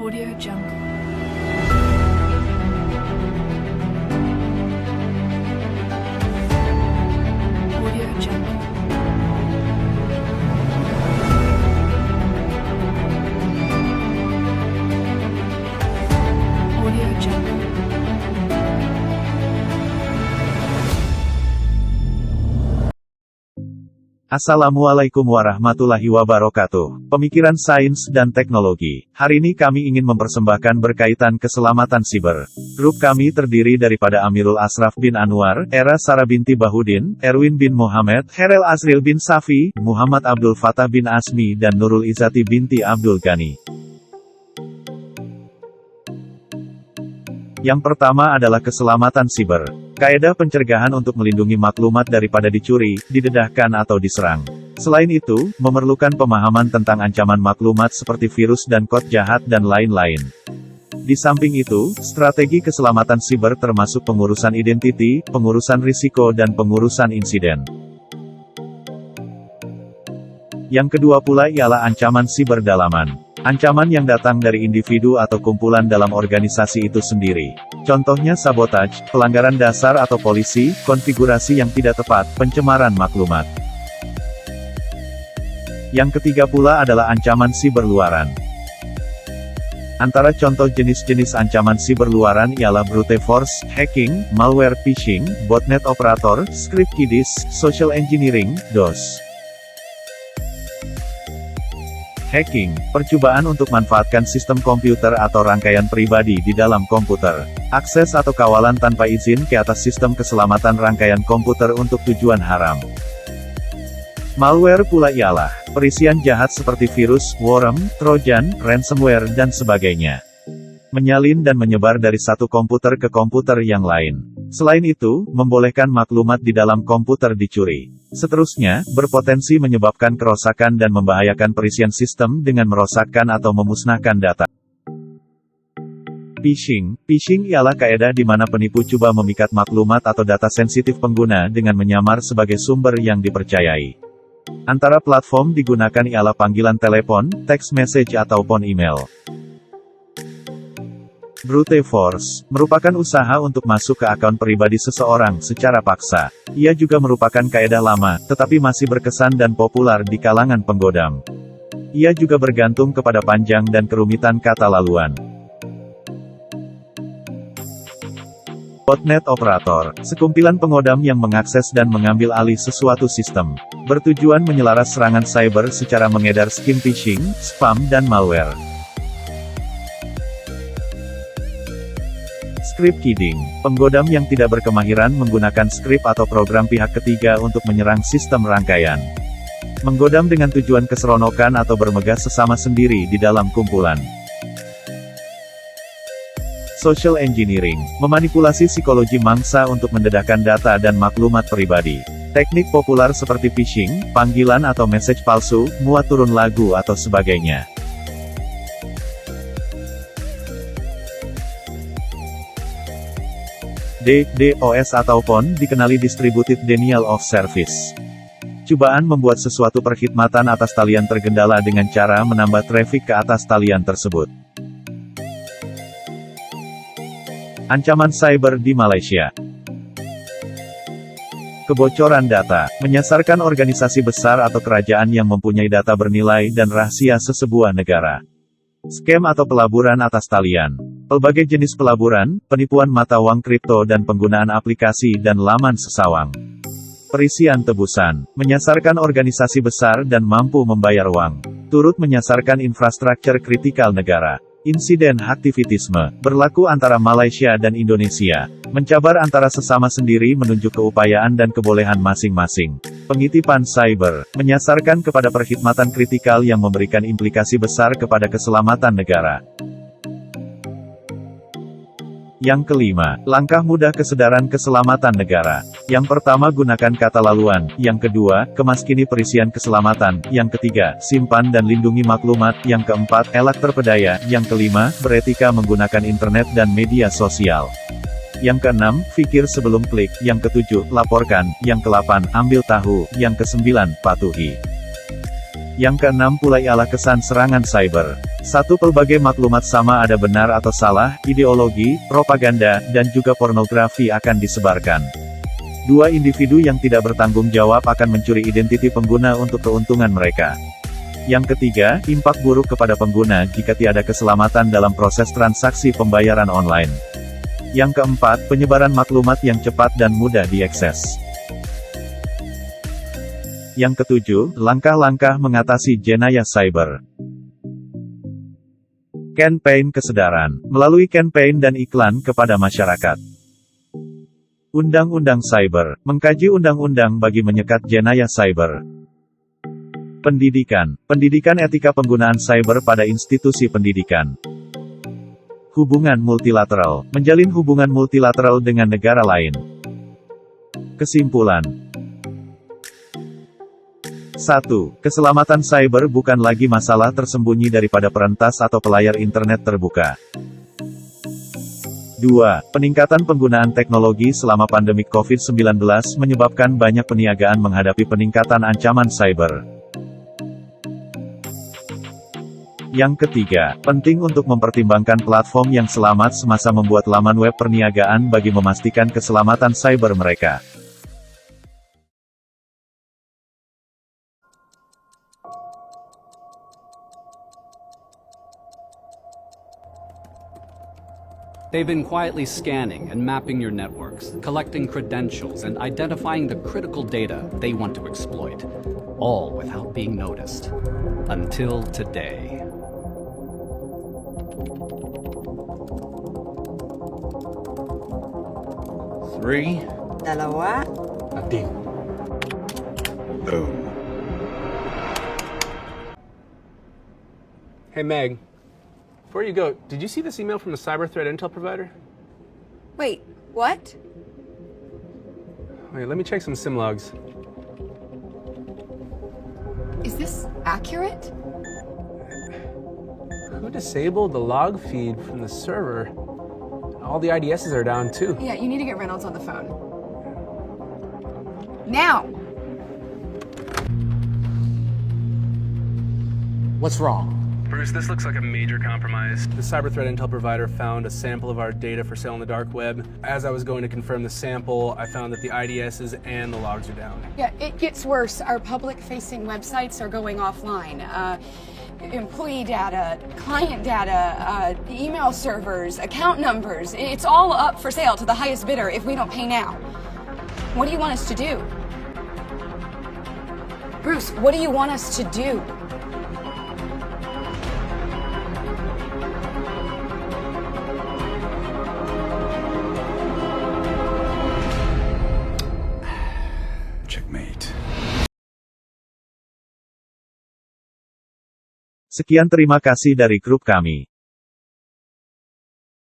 Audio Jungle. Audio Jungle. Audio Jungle. Assalamualaikum warahmatullahi wabarakatuh. Pemikiran sains dan teknologi. Hari ini kami ingin mempersembahkan berkaitan keselamatan siber. Grup kami terdiri daripada Amirul Asraf bin Anwar, Era Sarah binti Bahudin, Erwin bin Mohamed, Herel Azril bin Safi, Muhammad Abdul Fattah bin Asmi dan Nurul Izzati binti Abdul Ghani. Yang pertama adalah keselamatan siber. Kaedah pencegahan untuk melindungi maklumat daripada dicuri, didedahkan atau diserang. Selain itu, memerlukan pemahaman tentang ancaman maklumat seperti virus dan kod jahat dan lain-lain. Di samping itu, strategi keselamatan siber termasuk pengurusan identiti, pengurusan risiko dan pengurusan insiden. Yang kedua pula ialah ancaman siber dalaman. Ancaman yang datang dari individu atau kumpulan dalam organisasi itu sendiri. Contohnya sabotage, pelanggaran dasar atau polisi, konfigurasi yang tidak tepat, pencemaran maklumat. Yang ketiga pula adalah ancaman siber luaran. Antara contoh jenis-jenis ancaman siber luaran ialah brute force, hacking, malware, phishing, botnet operator, script kiddies, social engineering, DOS. Hacking, percobaan untuk manfaatkan sistem komputer atau rangkaian pribadi di dalam komputer. Akses atau kawalan tanpa izin ke atas sistem keselamatan rangkaian komputer untuk tujuan haram. Malware pula ialah perisian jahat seperti virus, worm, trojan, ransomware, dan sebagainya. Menyalin dan menyebar dari satu komputer ke komputer yang lain. Selain itu, membolehkan maklumat di dalam komputer dicuri. Seterusnya, berpotensi menyebabkan kerusakan dan membahayakan perisian sistem dengan merosakkan atau memusnahkan data. Phishing. Phishing ialah kaedah di mana penipu coba memikat maklumat atau data sensitif pengguna dengan menyamar sebagai sumber yang dipercayai. Antara platform digunakan ialah panggilan telepon, text message ataupun email. Brute force, merupakan usaha untuk masuk ke akun pribadi seseorang secara paksa. Ia juga merupakan kaedah lama, tetapi masih berkesan dan populer di kalangan penggodam. Ia juga bergantung kepada panjang dan kerumitan kata laluan. Botnet operator, sekumpulan pengodam yang mengakses dan mengambil alih sesuatu sistem. Bertujuan menyelaras serangan cyber secara mengedar skim phishing, spam dan malware. Script kidding, penggodam yang tidak berkemahiran menggunakan skrip atau program pihak ketiga untuk menyerang sistem rangkaian. Menggodam dengan tujuan keseronokan atau bermegah sesama sendiri di dalam kumpulan. Social engineering, memanipulasi psikologi mangsa untuk mendedahkan data dan maklumat pribadi. Teknik populer seperti phishing, panggilan atau message palsu, muat turun lagu atau sebagainya. DDoS ataupun dikenali Distributed Denial of Service. Cobaan membuat sesuatu perkhidmatan atas talian tergendala dengan cara menambah traffic ke atas talian tersebut. Ancaman cyber di Malaysia. Kebocoran data, menyasarkan organisasi besar atau kerajaan yang mempunyai data bernilai dan rahasia sesebuah negara. Scam atau pelaburan atas talian. Pelbagai jenis pelaburan, penipuan mata uang kripto dan penggunaan aplikasi dan laman sesawang. Perisian tebusan, menyasarkan organisasi besar dan mampu membayar uang. Turut menyasarkan infrastruktur kritikal negara. Insiden aktivitisme, berlaku antara Malaysia dan Indonesia. Mencabar antara sesama sendiri menunjuk keupayaan dan kebolehan masing-masing. Pengitipan cyber, menyasarkan kepada perkhidmatan kritikal yang memberikan implikasi besar kepada keselamatan negara. Yang kelima, langkah mudah kesedaran keselamatan negara. Yang pertama, gunakan kata laluan. Yang kedua, kemaskini perisian keselamatan. Yang ketiga, simpan dan lindungi maklumat. Yang keempat, elak terpedaya. Yang kelima, beretika menggunakan internet dan media sosial. Yang keenam, pikir sebelum klik. Yang ketujuh, laporkan. Yang kedelapan, ambil tahu. Yang kesembilan, patuhi. Yang keenam pula ialah kesan serangan cyber. 1. Pelbagai maklumat sama ada benar atau salah, ideologi, propaganda, dan juga pornografi akan disebarkan. 2. Individu yang tidak bertanggung jawab akan mencuri identiti pengguna untuk keuntungan mereka. Yang ketiga, impak buruk kepada pengguna jika tiada keselamatan dalam proses transaksi pembayaran online. Yang keempat, penyebaran maklumat yang cepat dan mudah diakses. Yang ketujuh, langkah-langkah mengatasi jenayah cyber. Campaign kesadaran, melalui campaign dan iklan kepada masyarakat. Undang-undang cyber, mengkaji undang-undang bagi menyekat jenayah cyber. Pendidikan, pendidikan etika penggunaan cyber pada institusi pendidikan. Hubungan multilateral, menjalin hubungan multilateral dengan negara lain. Kesimpulan. 1. Keselamatan cyber bukan lagi masalah tersembunyi daripada perentas atau pelayar internet terbuka. 2. Peningkatan penggunaan teknologi selama pandemi COVID-19 menyebabkan banyak peniagaan menghadapi peningkatan ancaman cyber. Yang ketiga, penting untuk mempertimbangkan platform yang selamat semasa membuat laman web perniagaan bagi memastikan keselamatan cyber mereka. They've been quietly scanning and mapping your networks, collecting credentials and identifying the critical data they want to exploit, all without being noticed. Until today. Three. Dalawa. Nothing. Boom. Hey Meg, before you go, did you see this email from the cyber threat intel provider? Wait, what? Wait, let me check some SIM logs. Is this accurate? Who disabled the log feed from the server? All the IDSs are down too. Yeah, you need to get Reynolds on the phone. Now! What's wrong? Bruce, this looks like a major compromise. The cyber threat intel provider found a sample of our data for sale on the dark web. As I was going to confirm the sample, I found that the IDSs and the logs are down. Yeah, it gets worse. Our public-facing websites are going offline. Employee data, client data, email servers, account numbers. It's all up for sale to the highest bidder if we don't pay now. What do you want us to do? Bruce, what do you want us to do? Checkmate. Sekian terima kasih dari grup kami.